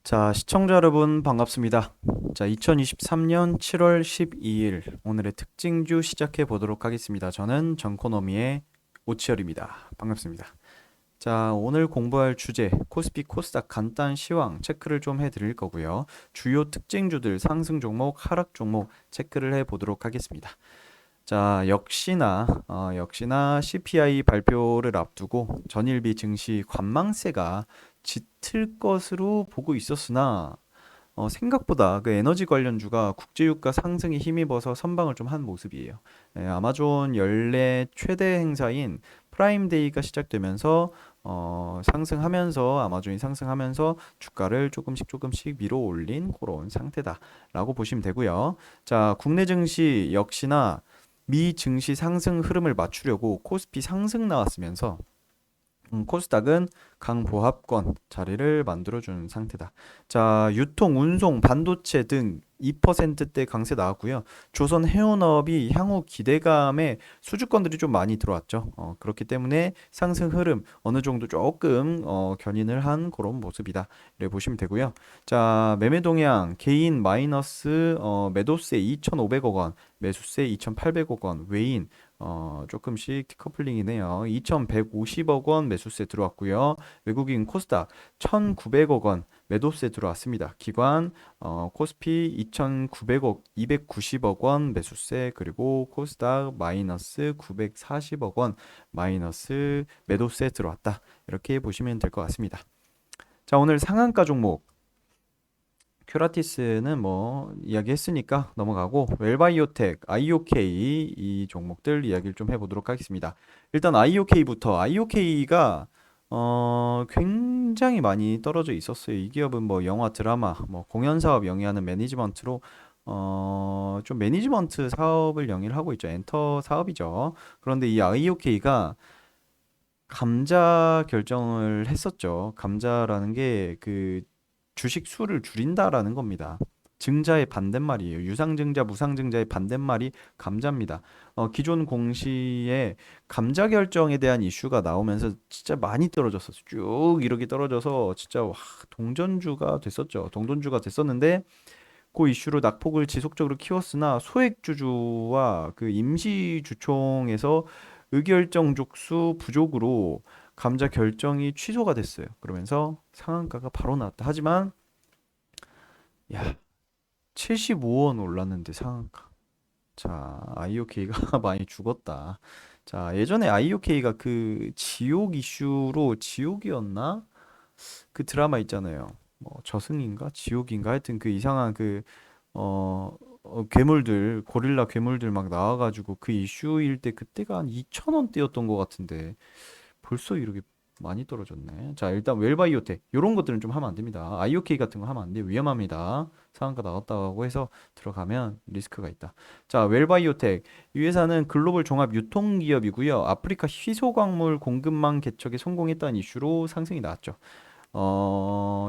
자, 시청자 여러분 반갑습니다. 자, 2023년 7월 12일 오늘의 특징주 시작해 보도록 하겠습니다. 저는 정코노미의 오치열입니다. 반갑습니다. 자, 오늘 공부할 주제 코스피 코스닥 간단 시황 체크를 좀 해드릴 거고요. 주요 특징주들 상승 종목, 하락 종목 체크를 해 보도록 하겠습니다. 자, 역시나 CPI 발표를 앞두고 전일비 증시 관망세가 짙을 것으로 보고 있었으나 생각보다 그 에너지 관련주가 국제유가 상승에 힘입어서 선방을 좀 한 모습이에요. 아마존 연례 최대 행사인 프라임데이가 시작되면서 상승하면서 아마존이 상승하면서 주가를 조금씩 밀어 올린 그런 상태다라고 보시면 되고요. 자, 국내 증시 역시나 미 증시 상승 흐름을 맞추려고 코스피 상승 나왔으면서 코스닥은 강보합권 자리를 만들어주는 상태다. 자, 유통, 운송, 반도체 등 2%대 강세 나왔고요. 조선 해운업이 향후 기대감에 수주권들이 좀 많이 들어왔죠. 그렇기 때문에 상승 흐름 어느 정도 조금 견인을 한 그런 모습이다. 이렇게 보시면 되고요. 자, 매매 동향 개인 마이너스 매도세 2,500억 원, 매수세 2,800억 원, 외인 조금씩 디커플링이네요. 2,150억 원 매수세 들어왔고요. 외국인 코스닥 1,900억 원 매도세 들어왔습니다. 기관 코스피 2,900억 290억 원 매수세, 그리고 코스닥 마이너스 940억 원 마이너스 매도세 들어왔다. 이렇게 보시면 될 것 같습니다. 자, 오늘 상한가 종목 큐라티스는 뭐 이야기했으니까 넘어가고, 웰바이오텍, IOK 이 종목들 이야기를 좀 해보도록 하겠습니다. 일단 IOK부터. IOK가 굉장히 많이 떨어져 있었어요. 이 기업은 뭐 영화, 드라마, 뭐 공연 사업 영위하는 매니지먼트로 좀 매니지먼트 사업을 영위를 하고 있죠. 엔터 사업이죠. 그런데 이 IOK가 감자 결정을 했었죠. 감자라는 게 그 주식 수를 줄인다라는 겁니다. 증자의 반대말이에요. 유상증자, 무상증자의 반대말이 감자입니다. 기존 공시에 감자 결정에 대한 이슈가 나오면서 진짜 많이 떨어졌었어요. 쭉 이렇게 떨어져서 진짜 와, 동전주가 됐었죠. 동전주가 됐었는데 그 이슈로 낙폭을 지속적으로 키웠으나 소액주주와 그 임시주총에서 의결정 족수 부족으로 감자 결정이 취소가 됐어요. 그러면서 상한가가 바로 나왔다. 하지만 야, 75원 올랐는데 상한가. 자, IOK가 많이 죽었다. 자, 예전에 IOK가 그 지옥 이슈로, 지옥이었나? 그 드라마 있잖아요. 뭐 저승인가? 지옥인가? 하여튼 그 이상한 그 괴물들, 고릴라 괴물들 막 나와가지고 그 이슈일 때 그때가 한 2,000원대였던 것 같은데 벌써 이렇게 많이 떨어졌네. 자, 일단 웰바이오텍 이런 것들은 좀 하면 안 됩니다. IOK 같은 거 하면 안 돼요. 위험합니다. 상한가 나왔다고 해서 들어가면 리스크가 있다. 자, 웰바이오텍 이 회사는 글로벌 종합 유통기업이고요. 아프리카 희소광물 공급망 개척에 성공했다는 이슈로 상승이 나왔죠.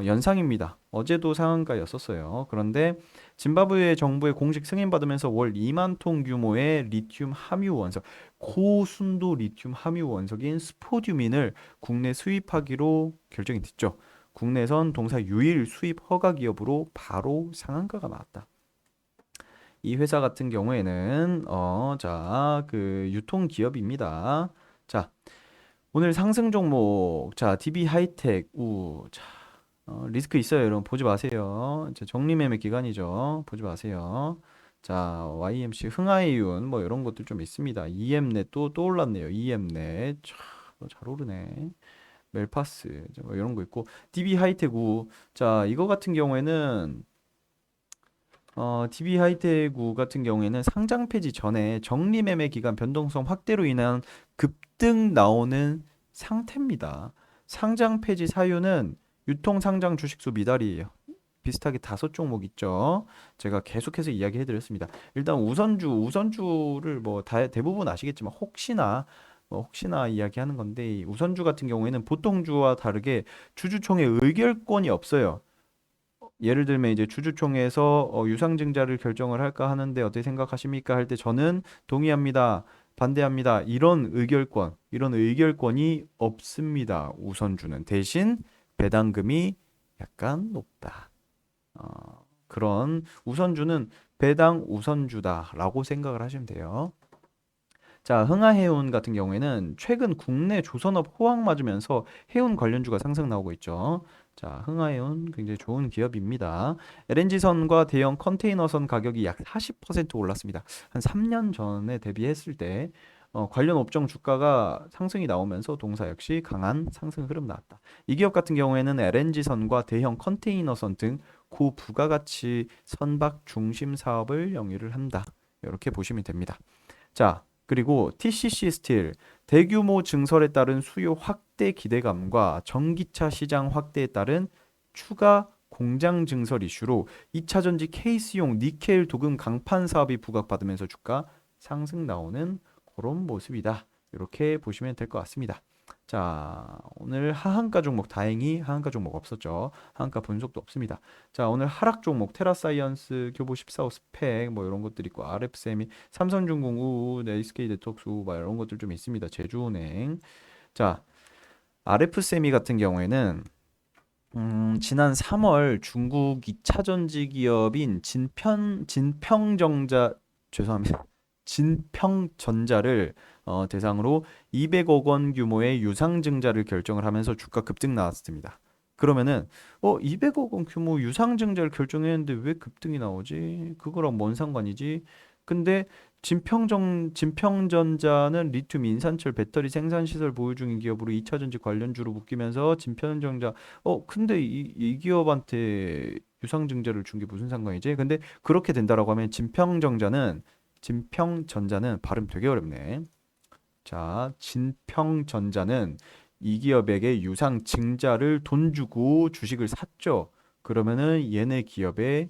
연상입니다. 어제도 상한가였었어요. 그런데 짐바브웨 정부의 공식 승인받으면서 월 2만 톤 규모의 리튬 함유 원석, 고순도 리튬 함유 원석인 스포듐인을 국내 수입하기로 결정이 됐죠. 국내선 동사 유일 수입 허가 기업으로 바로 상한가가 나왔다. 이 회사 같은 경우에는 그 유통 기업입니다. 자, 오늘 상승 종목, 자, DB 하이텍, 자, 리스크 있어요, 여러분. 보지 마세요. 이제 정리매매 기간이죠. 보지 마세요. 자, YMC, 흥하이윤, 뭐 이런 것들 좀 있습니다. EM넷 또 올랐네요. EM넷. 잘 오르네. 멜파스, 뭐 이런 거 있고. DB 하이텍 우. 자, 이거 같은 경우에는 DB 하이테크 같은 경우에는 상장 폐지 전에 적리매매 기간 변동성 확대로 인한 급등 나오는 상태입니다. 상장 폐지 사유는 유통 상장 주식수 미달이에요. 비슷하게 5종목 있죠. 제가 계속해서 이야기해 드렸습니다. 일단 우선주를 뭐 대부분 아시겠지만 혹시나 이야기하는 건데, 이 우선주 같은 경우에는 보통 주와 다르게 주주총회 의결권이 없어요. 예를 들면 이제 주주총회에서 유상증자를 결정을 할까 하는데 어떻게 생각하십니까? 할 때 저는 동의합니다. 반대합니다. 이런 의결권이 없습니다. 우선주는 대신 배당금이 약간 높다. 그런 우선주는 배당 우선주다라고 생각을 하시면 돼요. 자, 흥하해운 같은 경우에는 최근 국내 조선업 호황 맞으면서 해운 관련주가 상승 나오고 있죠. 자, 흥하해운 굉장히 좋은 기업입니다. LNG선과 대형 컨테이너선 가격이 약 40% 올랐습니다. 한 3년 전에 대비했을 때 관련 업종 주가가 상승이 나오면서 동사 역시 강한 상승 흐름 나왔다. 이 기업 같은 경우에는 LNG선과 대형 컨테이너선 등 고부가가치 선박 중심 사업을 영위를 한다. 이렇게 보시면 됩니다. 자, 그리고 TCC 스틸 대규모 증설에 따른 수요 확대 기대감과 전기차 시장 확대에 따른 추가 공장 증설 이슈로 2차 전지 케이스용 니켈 도금 강판 사업이 부각받으면서 주가 상승 나오는 그런 모습이다. 이렇게 보시면 될 것 같습니다. 자, 오늘 하한가 종목 다행히 하한가 종목 없었죠. 하한가 분석도 없습니다. 자, 오늘 하락 종목 테라사이언스, 교보 14호 스펙 뭐 이런 것들 있고 RF세미, 삼성중공 우, SK 네트워크스 우 이런 것들 좀 있습니다. 제주은행. 자, RF세미 같은 경우에는 지난 3월 중국 2차 전지 기업인 진평정자 죄송합니다. 진평전자를 대상으로 200억 원 규모의 유상증자를 결정을 하면서 주가 급등 나왔습니다. 그러면은 200억 원 규모 유상증자를 결정했는데 왜 급등이 나오지? 그거랑 뭔 상관이지? 근데 진평전자는 리튬 인산철 배터리 생산 시설 보유 중인 기업으로 2차 전지 관련주로 묶이면서 진평전자 근데 이 기업한테 유상증자를 준 게 무슨 상관이지? 근데 그렇게 된다라고 하면 진평전자는 발음 되게 어렵네. 자, 진평전자는 이 기업에게 유상 증자를 돈 주고 주식을 샀죠. 그러면은 얘네 기업의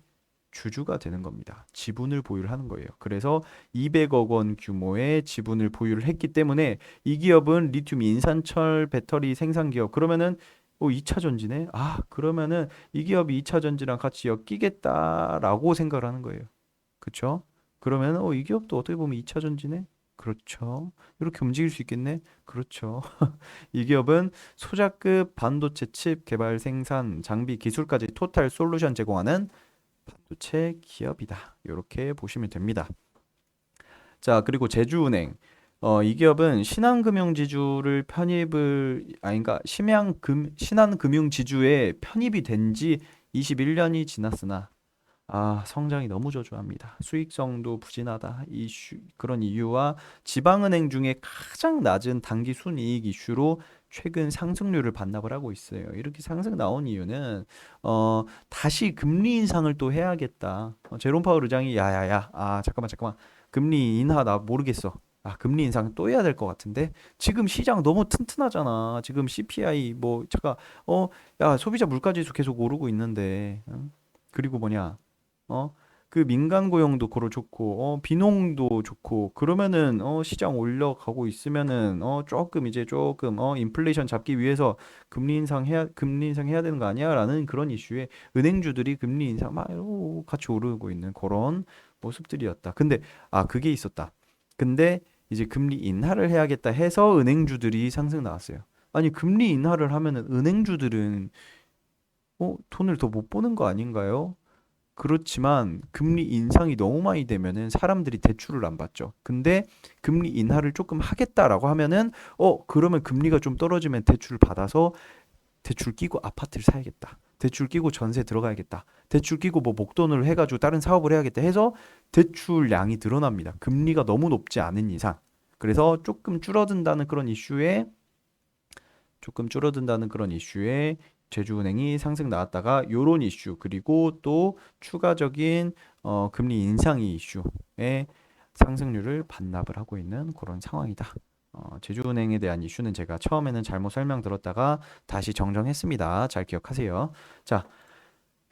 주주가 되는 겁니다. 지분을 보유를 하는 거예요. 그래서 200억 원 규모의 지분을 보유를 했기 때문에 이 기업은 리튬 인산철 배터리 생산 기업. 그러면은 2차 전지네. 그러면은 이 기업이 2차 전지랑 같이 엮이겠다라고 생각을 하는 거예요. 그렇죠? 그러면 이 기업도 어떻게 보면 2차 전지네? 그렇죠. 이렇게 움직일 수 있겠네? 그렇죠. 이 기업은 소자급 반도체 칩 개발 생산 장비 기술까지 토탈 솔루션 제공하는 반도체 기업이다. 이렇게 보시면 됩니다. 자, 그리고 제주은행. 이 기업은 신한금융지주를 편입을 그러니까 신한금융지주에 편입이 된 지 21년이 지났으나 성장이 너무 저조합니다. 수익성도 부진하다. 그런 이유와 지방은행 중에 가장 낮은 단기 순이익 이슈로 최근 상승률을 반납을 하고 있어요. 이렇게 상승 나온 이유는 다시 금리 인상을 또 해야겠다. 제롬 파월 의장이 야야야, 잠깐만, 금리 인하 나 모르겠어. 금리 인상 또 해야 될 것 같은데 지금 시장 너무 튼튼하잖아. 지금 CPI 뭐 잠깐 야 소비자 물가지수 계속 오르고 있는데 그리고 뭐냐 어, 그 민간 고용도 고로 좋고, 비농도 좋고, 그러면은, 시장 올려가고 있으면은, 조금, 인플레이션 잡기 위해서 금리 인상 해야 되는 거 아니야? 라는 그런 이슈에 은행주들이 금리 인상 막 같이 오르고 있는 그런 모습들이었다. 근데, 그게 있었다. 근데 이제 금리 인하를 해야겠다 해서 은행주들이 상승 나왔어요. 아니, 금리 인하를 하면은 은행주들은, 돈을 더 못 버는 거 아닌가요? 그렇지만 금리 인상이 너무 많이 되면은 사람들이 대출을 안 받죠. 근데 금리 인하를 조금 하겠다라고 하면은 그러면 금리가 좀 떨어지면 대출을 받아서 대출 끼고 아파트를 사야겠다. 대출 끼고 전세 들어가야겠다. 대출 끼고 뭐 목돈을 해가지고 다른 사업을 해야겠다 해서 대출량이 늘어납니다. 금리가 너무 높지 않은 이상. 그래서 조금 줄어든다는 그런 이슈에 제주은행이 상승 나왔다가 요런 이슈 그리고 또 추가적인 금리 인상이 이슈에 상승률을 반납을 하고 있는 그런 상황이다. 제주은행에 대한 이슈는 제가 처음에는 잘못 설명드렸다가 다시 정정했습니다. 잘 기억하세요. 자,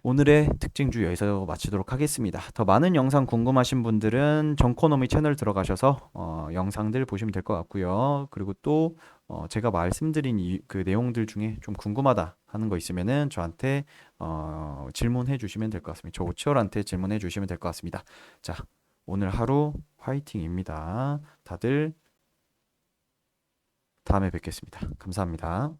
오늘의 특징주 여기서 마치도록 하겠습니다. 더 많은 영상 궁금하신 분들은 정코노미 채널 들어가셔서 영상들 보시면 될 것 같고요. 그리고 또 제가 말씀드린 그 내용들 중에 좀 궁금하다 하는 거 있으면은 저한테 질문해 주시면 될 것 같습니다. 저 오치열한테 질문해 주시면 될 것 같습니다. 자, 오늘 하루 화이팅입니다. 다들 다음에 뵙겠습니다. 감사합니다.